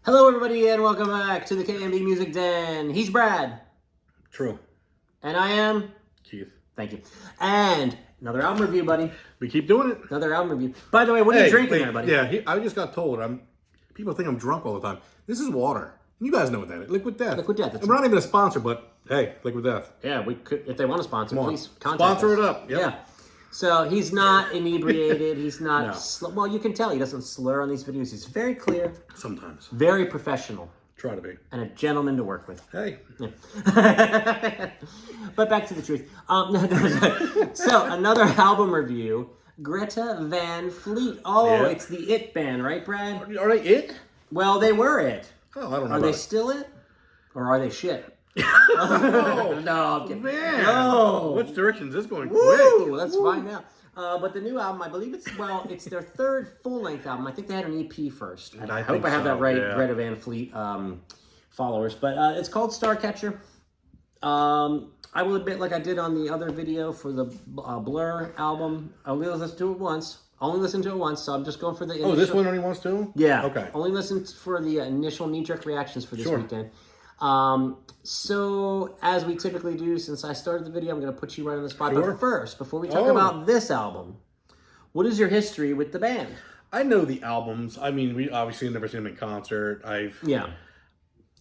Hello, everybody, and welcome back to the KMB Music Den. He's Brad. True. And I am... Keith. Thank you. And another album review, buddy. We keep doing it. Another album review. By the way, what are you drinking there, buddy? Yeah, I just got told. People think I'm drunk all the time. This is water. You guys know what that is. Liquid Death. Liquid Death. And we're not even a sponsor, but hey, Liquid Death. Yeah, we could, if they want to sponsor, please contact Sponsor us. it up. Yep. Yeah. So he's not inebriated. He's not... No. Well, you can tell he doesn't slur on these videos. He's very clear. Sometimes. Very professional. Try to be. And a gentleman to work with. Hey. Yeah. But back to the truth. So, another album review. Greta Van Fleet. Oh, Yeah. It's the It band, right, Brad? Are they it? Well, they were it. Oh, I don't know. Are they still it? Or are they shit? Oh, No, I'm kidding. man. No. Which direction is this going Woo! quick? Let's find out. But the new album, I believe it's their third full-length album. I think they had an EP first. I hope I have that right, yeah. Greta Van Fleet followers. But it's called Starcatcher. I will admit, like I did on the other video for the Blur album, I only listened to it once. So I'm just going for the initial... Oh, this one only wants to? Yeah. Okay. Only listened for the initial knee-jerk reactions for this Sure. weekend. So, as we typically do, since I started the video, I'm going to put you right on the spot. Sure. But first, before we talk about this album, what is your history with the band? I know the albums. I mean, we obviously never seen them in concert. I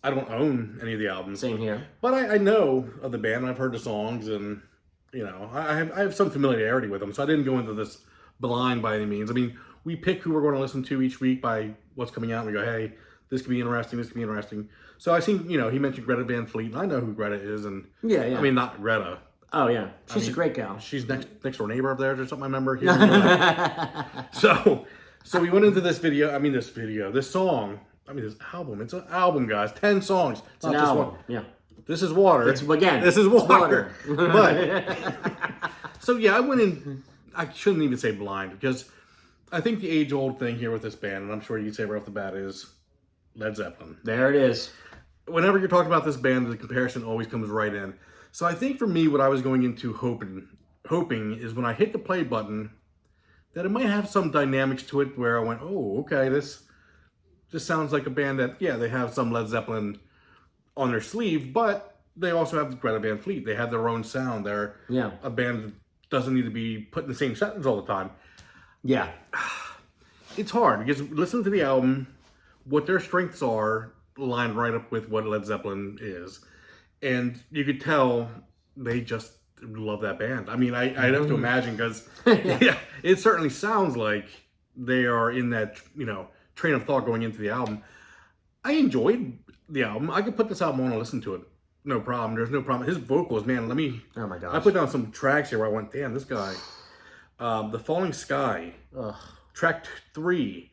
don't own any of the albums. Same here. But I know of the band. I've heard the songs, and you know, I have some familiarity with them. So I didn't go into this blind by any means. I mean, we pick who we're going to listen to each week by what's coming out. And we go, hey, this could be interesting. This could be interesting. So I seen, you know, he mentioned Greta Van Fleet, and I know who Greta is. And Yeah. I mean, not Greta. Oh yeah, she's a great gal. She's next door neighbor of theirs or something. I remember here. So we went into this song. I mean, this album. It's an album, guys. 10 songs. It's an album. Yeah. This is water. This is water. water. But so yeah, I went in. I shouldn't even say blind, because I think the age-old thing here with this band, and I'm sure you'd say right off the bat, is Led Zeppelin. There it is. Whenever you're talking about this band, the comparison always comes right in. So I think for me, what I was going into hoping is when I hit the play button, that it might have some dynamics to it where I went, oh, okay, this sounds like a band that, yeah, they have some Led Zeppelin on their sleeve, but they also have Greta Van Fleet. They have their own sound. They're a band that doesn't need to be put in the same sentence all the time. Yeah. It's hard, because listening to the album, what their strengths are line right up with what Led Zeppelin is. And you could tell they just love that band. I mean, I'd have to imagine, because yeah, it certainly sounds like they are in that, you know, train of thought going into the album. I enjoyed the album. I could put this album on and listen to it. No problem. There's no problem. His vocals, man, oh my gosh. I put down some tracks here where I went, damn, this guy. The Falling Sky. Ugh. Track 3.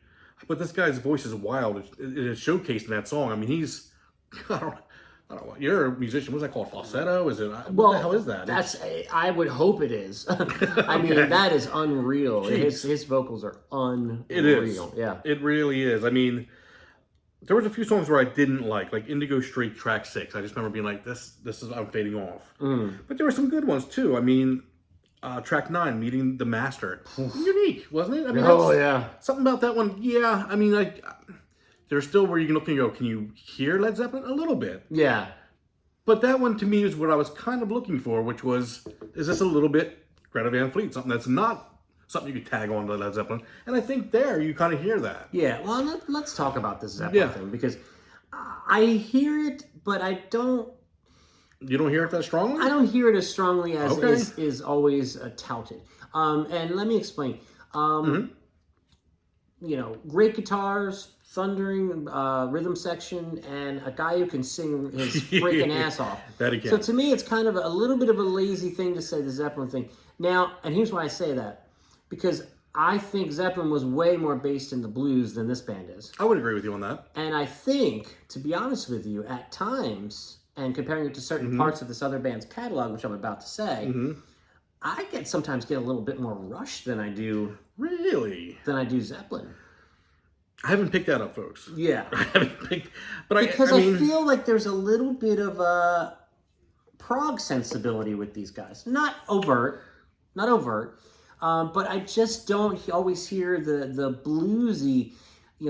But this guy's voice is wild. It is showcased in that song. I mean, he's... I don't know. You're a musician. What's that called? Falsetto? Is it? What the hell is that? I would hope it is. I mean, that is unreal. His vocals are unreal. It is. Yeah. It really is. I mean, there was a few songs where I didn't like Indigo Street, track 6. I just remember being like, this is, I'm fading off. But there were some good ones too. I mean, track 9, Meeting the Master. Unique, wasn't it? I mean, yeah. Something about that one. Yeah. I mean, like, there's still where you can look and go, can you hear Led Zeppelin? A little bit. Yeah. But that one to me is what I was kind of looking for, which was, is this a little bit Greta Van Fleet? Something that's not something you could tag on to Led Zeppelin. And I think there you kind of hear that. Yeah, well, let's talk about this Zeppelin thing, because I hear it, but I don't... You don't hear it that strongly? I don't hear it as strongly as is always touted. And let me explain. You know, great guitars, thundering rhythm section, and a guy who can sing his freaking ass off. That he can. So to me, it's kind of a little bit of a lazy thing to say the Zeppelin thing. Now, and here's why I say that. Because I think Zeppelin was way more based in the blues than this band is. I would agree with you on that. And I think, to be honest with you, at times, and comparing it to certain parts of this other band's catalog, which I'm about to say, I sometimes get a little bit more Rush than I do... Really? Than I do Zeppelin. I haven't picked that up, folks. Yeah. I haven't picked... But because I feel like there's a little bit of a prog sensibility with these guys. Not overt. But I just don't always hear the bluesy...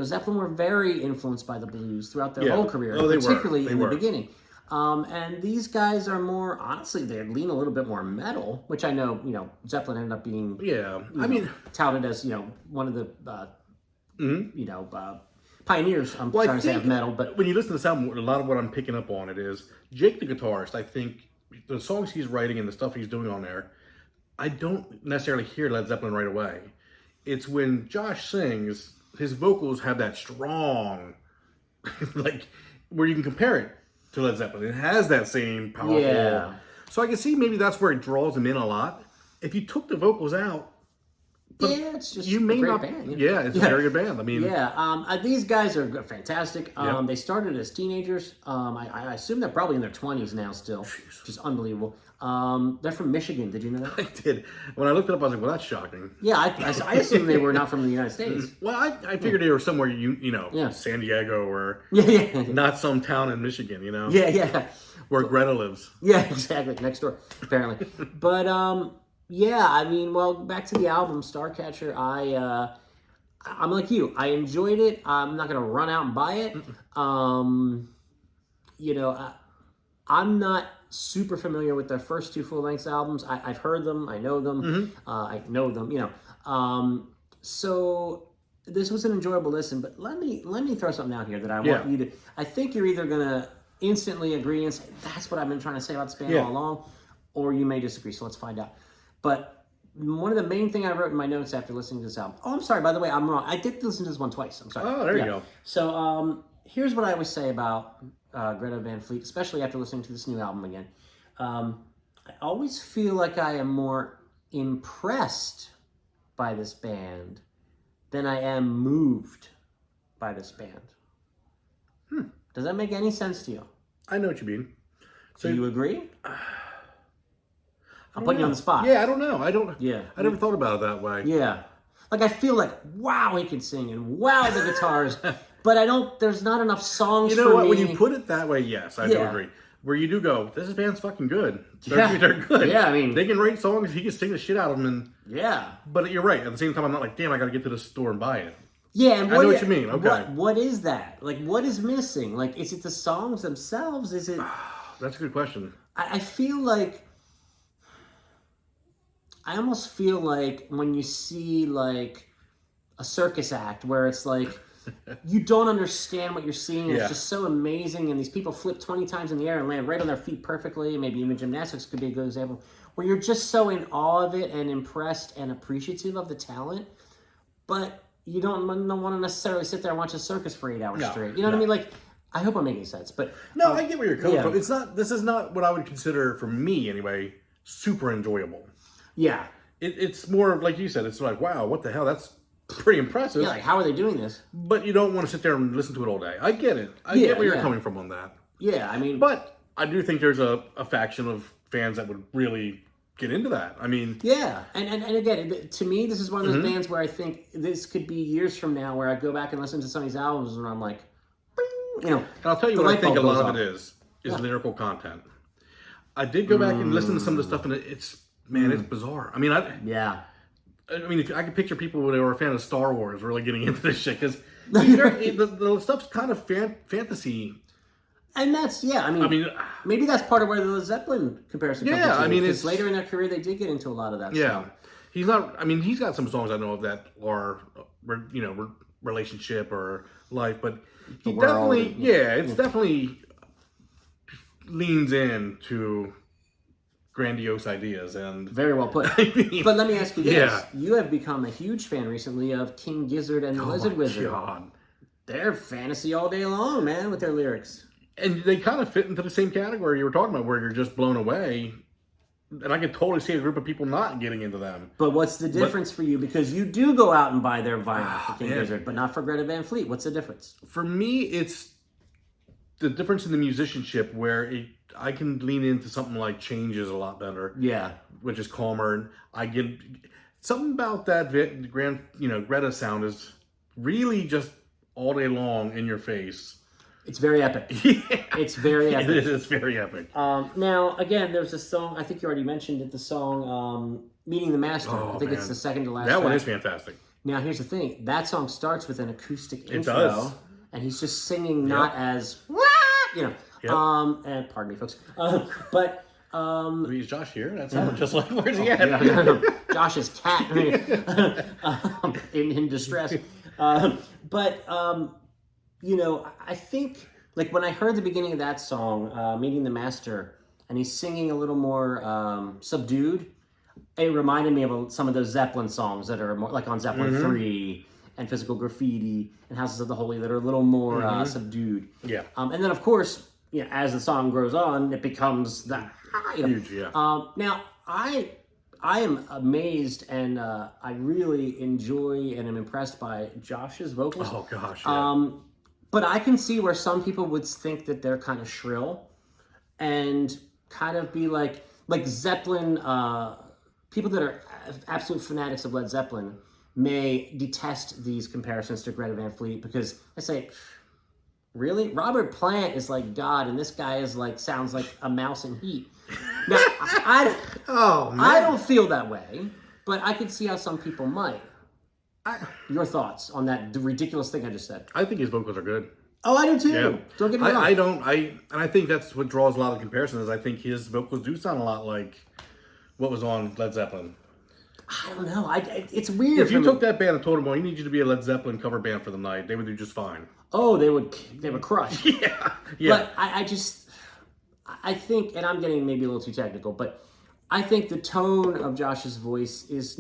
Zeppelin were very influenced by the blues throughout their Yeah. whole career, Oh, they were. particularly They in were. the beginning. And these guys are more, honestly, they lean a little bit more metal, which I know, Zeppelin ended up being Yeah. I mean, touted as, one of the, pioneers, I'm well, I sorry to say, of think metal, but when you listen to the album, a lot of what I'm picking up on it is Jake, the guitarist. I think the songs he's writing and the stuff he's doing on there, I don't necessarily hear Led Zeppelin right away. It's when Josh sings, his vocals have that strong, like, where you can compare it to Led Zeppelin. It has that same powerful. Yeah. So I can see maybe that's where it draws him in a lot. If you took the vocals out, yeah, it's just you a may great not. band. Yeah, it's a very good band. I mean, these guys are fantastic. Yeah. They started as teenagers. I assume they're probably in their 20s now still, which is unbelievable. They're from Michigan. Did you know that? I did. When I looked it up, I was like, well, that's shocking. Yeah, I assume they were not from the United States. Well, I figured they were somewhere, Yeah. San Diego or Yeah. not some town in Michigan, Yeah. where Greta lives. Yeah, exactly. Next door, apparently. But back to the album Starcatcher. I'm like you. I enjoyed it. I'm not gonna run out and buy it. I'm not super familiar with their first two full-length albums. I've heard them. I know them. I know them. So this was an enjoyable listen. But let me throw something out here that I want you to. I think you're either gonna instantly agree and say that's what I've been trying to say about this band all along, or you may disagree. So let's find out. But one of the main things I wrote in my notes after listening to this album. Oh, I'm sorry. By the way, I'm wrong. I did listen to this one twice. I'm sorry. Oh, there you go. So here's what I always say about Greta Van Fleet, especially after listening to this new album again. I always feel like I am more impressed by this band than I am moved by this band. Does that make any sense to you? I know what you mean. So Do you agree? I'm putting you on the spot. Yeah, I don't know. I don't. Yeah. I never thought about it that way. Yeah. Like I feel like, wow, he can sing, and wow, the guitars. But I don't. There's not enough songs. You know for what? me. When you put it that way, yes, I do Yeah. agree. Where you do go, this band's fucking good. They're, Yeah. they're good. Yeah, I mean- they can write songs. He can sing the shit out of them. And Yeah. but you're right. At the same time, I'm not like, damn, I got to get to the store and buy it. Yeah, and I know what you mean. Okay. What is that? Like, what is missing? Like, is it the songs themselves? Is it? That's a good question. I feel like. I almost feel like when you see like a circus act where it's like you don't understand what you're seeing. And Yeah. It's just so amazing, and these people flip 20 times in the air and land right on their feet perfectly. Maybe even gymnastics could be a good example, where you're just so in awe of it and impressed and appreciative of the talent, but you don't want to necessarily sit there and watch a circus for 8 hours No, straight. You know what I mean? Like, I hope I'm making sense, but No, I get where you're coming yeah. from. It's not. This is not what I would consider, for me anyway, super enjoyable. yeah. It's more of, like you said, it's like, wow, what the hell? That's pretty impressive. Yeah, like, how are they doing this? But you don't want to sit there and listen to it all day. I get it. I get where you're yeah. coming from on that. Yeah, I mean... But I do think there's a faction of fans that would really get into that. I mean... Yeah, and again, to me, this is one of those Mm-hmm. bands where I think this could be years from now where I go back and listen to some of these albums and I'm like, bing, And I'll tell you the what I light think a bulb lot goes of it off. is lyrical content. I did go back and listen to some of the stuff, and it's bizarre. I mean, Yeah. if I could picture people when they were a fan of Star Wars really getting into this shit, because the stuff's kind of fantasy. And that's, I mean, maybe that's part of where the Led Zeppelin comparison comes Yeah, into. I mean, because it's... later in their career, they did get into a lot of that Yeah. stuff. He's not... I mean, he's got some songs I know of that are, relationship or life, but he world, definitely... it's definitely leans into grandiose ideas and... Very well put. I mean, But let me ask you this. yeah. You have become a huge fan recently of King Gizzard and the Lizard Wizard. God. They're fantasy all day long, man, with their lyrics. And they kind of fit into the same category you were talking about, where you're just blown away. And I could totally see a group of people not getting into them. But what's the difference for you? Because you do go out and buy their vinyl for King man. Gizzard, but not for Greta Van Fleet. What's the difference? For me, it's the difference in the musicianship, where I can lean into something like Changes a lot better. Yeah. Which is calmer. And I get something about that Greta sound is really just all day long in your face. It's very epic. Yeah. It's very epic. It is. It's very epic. Now, again, there's a song, I think you already mentioned it, the song Meeting the Master. Oh, I think man. it's the second to last That one track. is fantastic. Now, here's the thing. That song starts with an acoustic intro. does. And he's just singing not as, you know. Yep. And pardon me, folks. But... Is Josh here? That sounded just like, where's he at? Yeah, Josh's cat in distress. But, you know, I think, like, when I heard the beginning of that song, Meeting the Master, and he's singing a little more subdued, it reminded me of some of those Zeppelin songs that are more, like on Zeppelin 3 and Physical Graffiti and Houses of the Holy, that are a little more subdued. Yeah. And then, of course, you know, as the song grows on, it becomes that, you know. Huge, yeah. Now, I am amazed, and I really enjoy and am impressed by Josh's vocals. Oh, gosh, yeah. But I can see where some people would think that they're kind of shrill and kind of be like Zeppelin, people that are absolute fanatics of Led Zeppelin may detest these comparisons to Greta Van Fleet, because I say, really? Robert Plant is like God, and this guy is like, sounds like a mouse in heat. Now, I don't feel that way, but I could see how some people might. Your thoughts on that ridiculous thing I just said? I think his vocals are good. Oh, I do too. Yeah. Don't get me wrong. I think that's what draws a lot of comparisons. I think his vocals do sound a lot like what was on Led Zeppelin. I don't know. It's weird. If you took that band and told them, well, you need you to be a Led Zeppelin cover band for the night, they would do just fine. Oh, they would crush. Yeah. But I think, and I'm getting maybe a little too technical, but I think the tone of Josh's voice is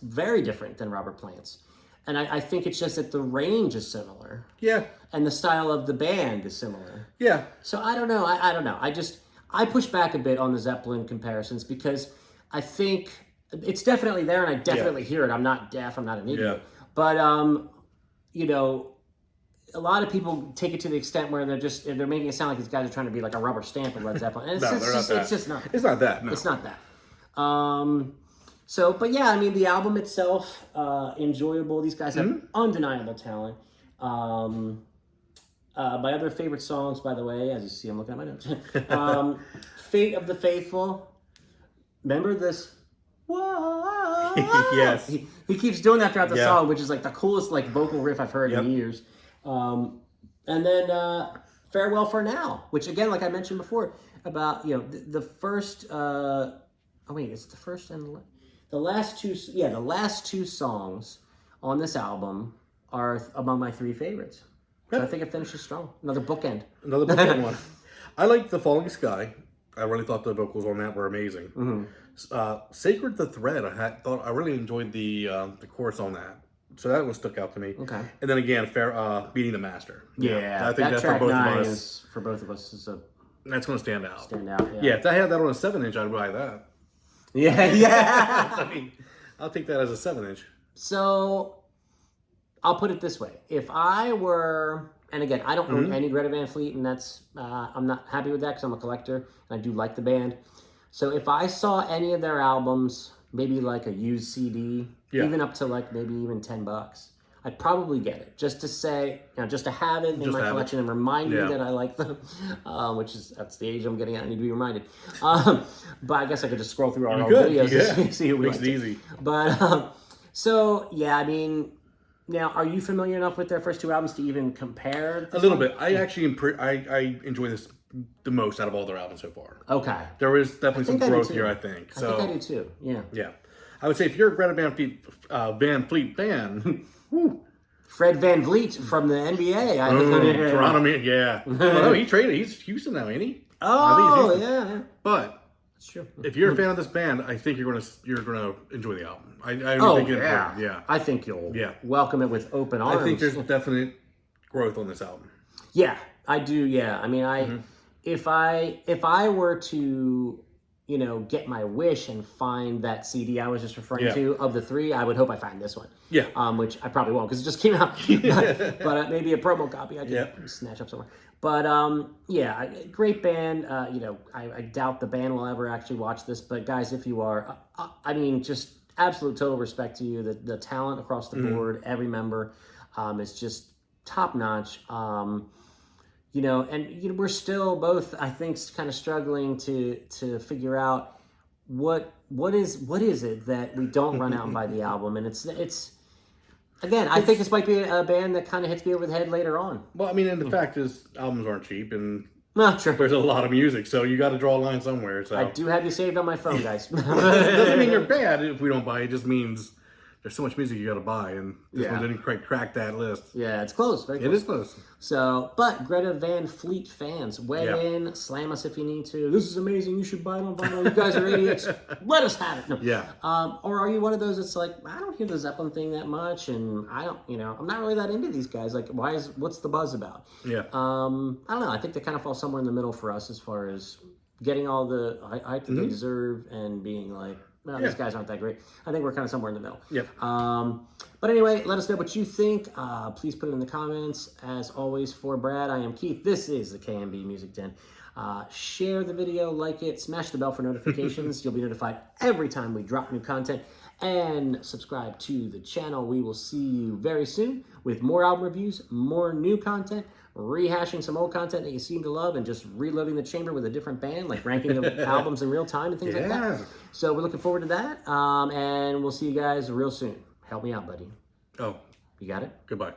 very different than Robert Plant's. And I think it's just that the range is similar. Yeah. And the style of the band is similar. Yeah. So I don't know. I don't know. I push back a bit on the Zeppelin comparisons, because I think it's definitely there, and I definitely hear it. I'm not deaf. I'm not an idiot. Yeah. But, you know, a lot of people take it to the extent where they're making it sound like these guys are trying to be like a rubber stamp of Led Zeppelin. And they're not that. It's just not. It's not that. No. It's not that. So, but yeah, I mean, the album itself, enjoyable. These guys have undeniable talent. My other favorite songs, by the way, as you see, I'm looking at my notes. Fate of the Faithful. Remember this? Whoa. Yes. He keeps doing that throughout the song, which is like the coolest like vocal riff I've heard in years. And then Farewell for Now, which again, like I mentioned before, about, you know, the first. It's the first and the last two. Yeah, the last two songs on this album are among my three favorites. So I think it finishes strong. Another bookend. Another bookend one. I liked The Falling Sky. I really thought the vocals on that were amazing. Mm-hmm. Sacred the Thread, I really enjoyed the chorus on that. So that one stuck out to me. Okay. And then again, Beating the Master. Yeah, I think that that's track for both 9 of us. is for both of us. That's going to stand out. Yeah, if I had that on a 7-inch, I'd buy that. Yeah. I mean, I'll take that as a 7-inch. So, I'll put it this way: if I were, and again, I don't own any Greta Van Fleet, and that's I'm not happy with that, because I'm a collector and I do like the band. So if I saw any of their albums, maybe like a used CD, even up to like maybe even $10, I'd probably get it, just to say, you know, just to have it in my collection and remind me that I like them, that's the age I'm getting at. I need to be reminded. But I guess I could just scroll through our old videos and see who we makes it easy. But so yeah, I mean, now are you familiar enough with their first two albums to even compare? A little bit. I actually I enjoy this the most out of all their albums so far. Okay. There is definitely some growth here, I think. I think I do too. Yeah. Yeah. I would say if you're a Greta Van Fleet fan, woo. Fred Van Vliet from the NBA. Toronto, yeah. Well, he traded. He's Houston now, ain't he? Oh, yeah. But that's true. If you're a fan of this band, I think you're gonna enjoy the album. I think yeah. I think you'll welcome it with open arms. I think there's definite growth on this album. Yeah, I do. Yeah, I mean, if I were to, you know, get my wish and find that CD I was just referring to of the three, I would hope I find this one. Yeah. Which I probably won't, because it just came out. but maybe a promo copy I can snatch up somewhere. But great band. You know, I doubt the band will ever actually watch this. But guys, if you are, I mean, just absolute total respect to you. The talent across the board, every member, is just top notch. You know, and we're still both, I think, kind of struggling to figure out what is it that we don't run out and buy the album. And it's Again, I think this might be a band that kind of hits me over the head later on. Well, I mean, and the fact is, albums aren't cheap, and Not true. there's a lot of music, so you got to draw a line somewhere. So I do have you saved on my phone, guys. it doesn't mean you're bad if we don't buy it. It just means there's so much music you got to buy, and this one didn't quite crack that list. Yeah, it's close. Very close. It is close. So, but Greta Van Fleet fans, weigh in, slam us if you need to. This is amazing. You should buy it on vinyl. You guys are idiots. Let us have it. No. Yeah. Or are you one of those that's like, I don't hear the Zeppelin thing that much, and I don't, I'm not really that into these guys. Like, what's the buzz about? Yeah. I don't know. I think they kind of fall somewhere in the middle for us as far as getting all the hype that they deserve and being like, no, these guys aren't that great. I think we're kind of somewhere in the middle. Yep. But anyway, let us know what you think. Please put it in the comments. As always, for Brad, I am Keith. This is the KMB Music Den. Share the video, like it, smash the bell for notifications. You'll be notified every time we drop new content. And subscribe to the channel. We will see you very soon with more album reviews, more new content, rehashing some old content that you seem to love, and just reloading the chamber with a different band, like ranking the albums in real time and things like that. So we're looking forward to that. And we'll see you guys real soon. Help me out, buddy. Oh. You got it? Goodbye.